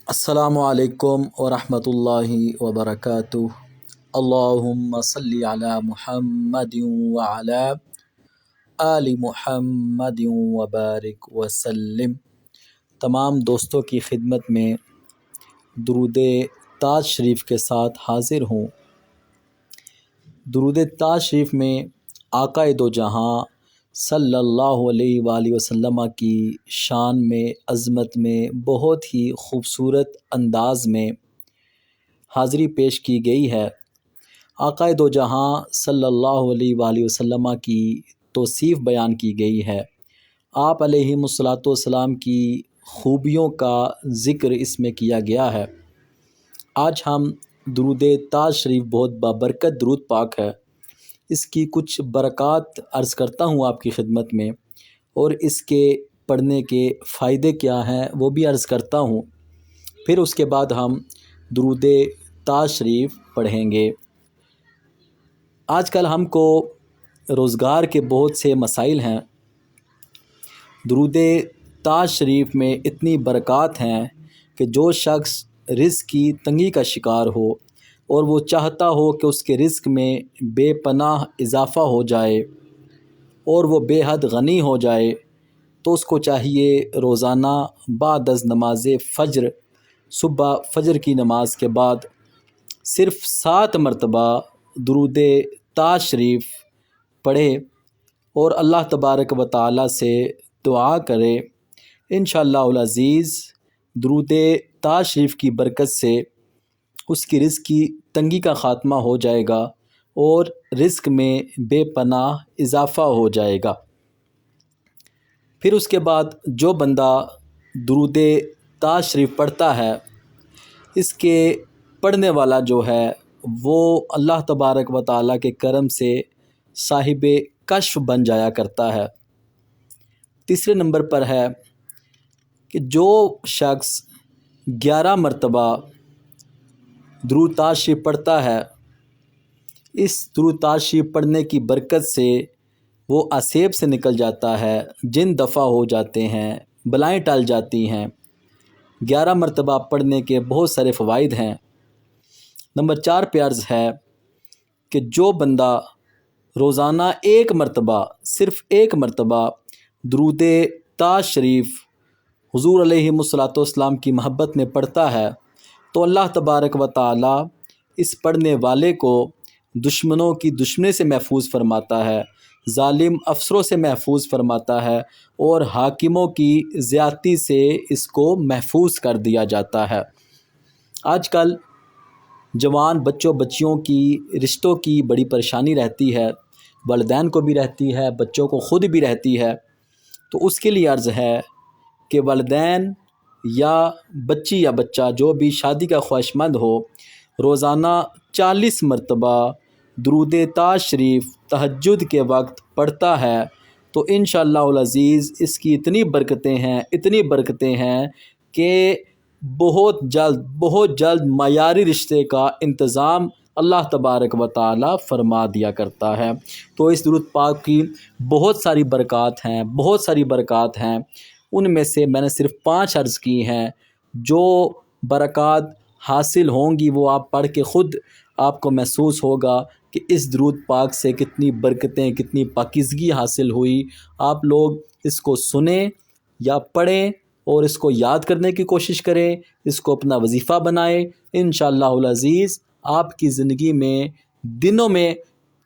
السلام علیکم ورحمۃ اللہ وبرکاتہ۔ اللہم صلی علی محمد وعلی آل محمد وبارک وسلم۔ تمام دوستوں کی خدمت میں درود تاج شریف کے ساتھ حاضر ہوں۔ درود تاج شریف میں آقا دو جہاں صلی اللہ علیہ وآلہ وسلم کی شان میں، عظمت میں بہت ہی خوبصورت انداز میں حاضری پیش کی گئی ہے۔ آقا دو جہاں صلی اللہ علیہ وآلہ وسلم کی توصیف بیان کی گئی ہے۔ آپ علیہ الصلوۃ والسلام کی خوبیوں کا ذکر اس میں کیا گیا ہے۔ آج ہم درود تاج شریف بہت بابرکت درود پاک ہے، اس کی کچھ برکات عرض کرتا ہوں آپ کی خدمت میں، اور اس کے پڑھنے کے فائدے کیا ہیں وہ بھی عرض کرتا ہوں۔ پھر اس کے بعد ہم درود تاج شریف پڑھیں گے۔ آج کل ہم کو روزگار کے بہت سے مسائل ہیں۔ درود تاج شریف میں اتنی برکات ہیں کہ جو شخص رزق کی تنگی کا شکار ہو اور وہ چاہتا ہو کہ اس کے رزق میں بے پناہ اضافہ ہو جائے اور وہ بے حد غنی ہو جائے، تو اس کو چاہیے روزانہ بعد از نماز فجر، صبح فجر کی نماز کے بعد صرف 7 مرتبہ درود تاج شریف پڑھے اور اللہ تبارک و تعالی سے دعا کرے۔ انشاءاللہ العزیز درود تاج شریف کی برکت سے اس کی رزق کی تنگی کا خاتمہ ہو جائے گا اور رزق میں بے پناہ اضافہ ہو جائے گا۔ پھر اس کے بعد جو بندہ درود تاج شریف پڑھتا ہے، اس کے پڑھنے والا جو ہے وہ اللہ تبارک و تعالیٰ کے کرم سے صاحب کشف بن جایا کرتا ہے۔ تیسرے نمبر پر ہے کہ جو شخص 11 مرتبہ درود تاج شریف پڑھتا ہے، اس درود تاج شریف پڑھنے کی برکت سے وہ آسیب سے نکل جاتا ہے، جن دفع ہو جاتے ہیں، بلائیں ٹال جاتی ہیں۔ 11 مرتبہ پڑھنے کے بہت سارے فوائد ہیں۔ نمبر 4 پہ عرض ہے کہ جو بندہ روزانہ 1 مرتبہ، صرف 1 مرتبہ درود تاج شریف حضور علیہ الصلوۃ والسلام کی محبت میں پڑھتا ہے، تو اللہ تبارک و تعالی اس پڑھنے والے کو دشمنوں کی دشمنی سے محفوظ فرماتا ہے، ظالم افسروں سے محفوظ فرماتا ہے، اور حاکموں کی زیادتی سے اس کو محفوظ کر دیا جاتا ہے۔ آج کل جوان بچوں بچیوں کی رشتوں کی بڑی پریشانی رہتی ہے، والدین کو بھی رہتی ہے، بچوں کو خود بھی رہتی ہے۔ تو اس کے لیے عرض ہے کہ والدین یا بچی یا بچہ جو بھی شادی کا خواہش مند ہو، روزانہ 40 مرتبہ درود تاج شریف تہجد کے وقت پڑھتا ہے، تو انشاءاللہ العزیز اس کی اتنی برکتیں ہیں کہ بہت جلد معیاری رشتے کا انتظام اللہ تبارک و تعالی فرما دیا کرتا ہے۔ تو اس درود پاک کی بہت ساری برکات ہیں، ان میں سے میں نے صرف 5 عرض کی ہیں۔ جو برکات حاصل ہوں گی وہ آپ پڑھ کے خود آپ کو محسوس ہوگا کہ اس درود پاک سے کتنی برکتیں، کتنی پاکیزگی حاصل ہوئی۔ آپ لوگ اس کو سنیں یا پڑھیں اور اس کو یاد کرنے کی کوشش کریں، اس کو اپنا وظیفہ بنائیں۔ انشاءاللہ العزیز آپ کی زندگی میں دنوں میں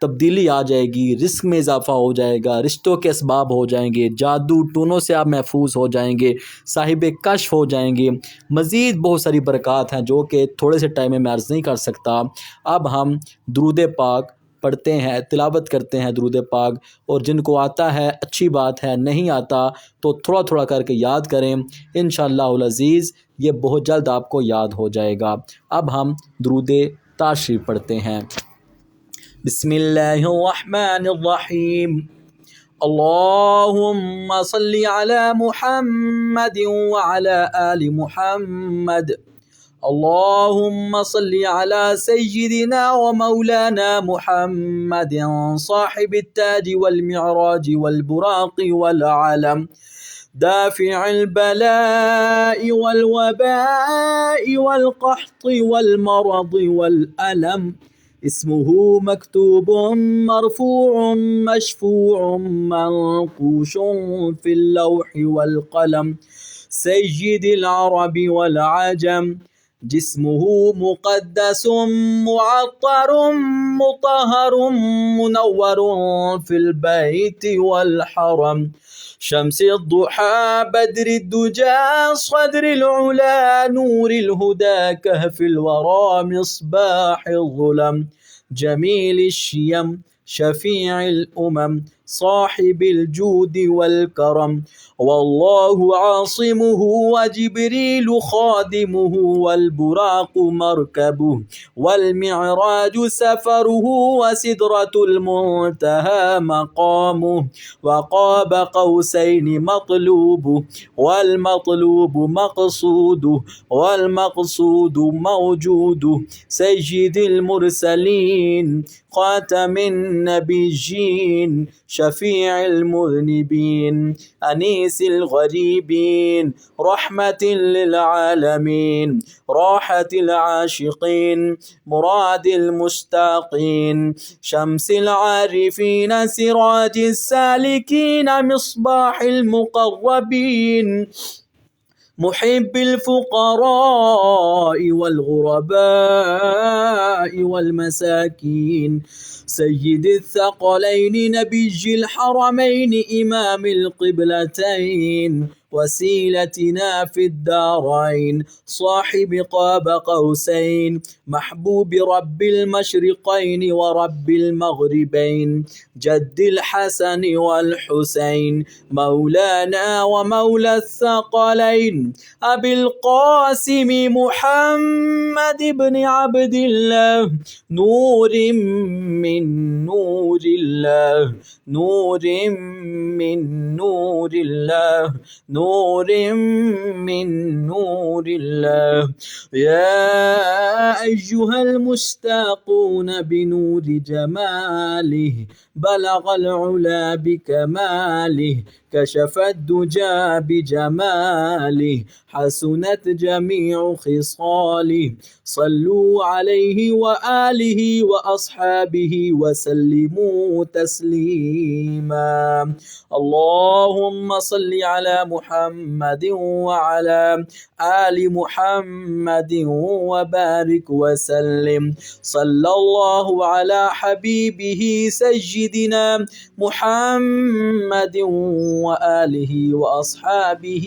تبدیلی آ جائے گی، رزق میں اضافہ ہو جائے گا، رشتوں کے اسباب ہو جائیں گے، جادو ٹونوں سے آپ محفوظ ہو جائیں گے، صاحب کشف ہو جائیں گے۔ مزید بہت ساری برکات ہیں جو کہ تھوڑے سے ٹائم میں عرض نہیں کر سکتا۔ اب ہم درود پاک پڑھتے ہیں، تلاوت کرتے ہیں درود پاک، اور جن کو آتا ہے اچھی بات ہے، نہیں آتا تو تھوڑا تھوڑا کر کے یاد کریں، انشاءاللہ العزیز یہ بہت جلد آپ کو یاد ہو جائے گا۔ اب ہم درود تاج شریف پڑھتے ہیں۔ بسم اللہ الرحمن الرحیم۔ اللہم صلی علی محمد وعلی آل محمد۔ اللہم صلی علی سیدنا و مولانا محمد صاحب التاج والمعراج والبراق والعلم، دافع البلاء والوباء والقحط والمرض والألم. اسمه مكتوب مرفوع مشفوع منقوش في اللوح والقلم. سيد العرب والعجم. جسمه مقدس معطر مطهر منور في البيت والحرم. شمس الضحى بدر الدجى صدر العلا نور الهدى كهف الورى مصباح الظلم. جميل الشيم شفيع الأمم صاحب الجود والكرم. والله عاصمه وجبريل خادمه والبراق مركبه والمعراج سفره وسدرة المنتهى مقامه. وقاب قوسين مطلوبه والمطلوب مقصوده والمقصود موجوده. سيد المرسلين خاتم النبيين شفيع المذنبين أنيس الغريبين رحمة للعالمين راحة العاشقين مراد المشتاقين. شمس العارفين سراج السالكين مصباح المقربين. محب الفقراء والغرباء والمساكين. سيد الثقلين نبي الحرمين إمام القبلتين وسيلتنا في الدارين. صاحب قاب قوسين محبوب رب المشرقين ورب المغربين. جد الحسن والحسين مولانا ومولى الثقلين. أبي القاسم محمد بن عبد الله نور من نور الله نور من نور الله نور من نور الله. يا أيها المشتاقون بنور جماله بلغ العلا بكماله كشف الدجى بجماله حسنت جميع خصاله. صلوا عليه وآله وأصحابه وسلموا تسليما. اللهم صل على محمد وعلى آل محمد وبارك وسلم. صلى الله على حبيبه سيدنا محمد وآله وأصحابه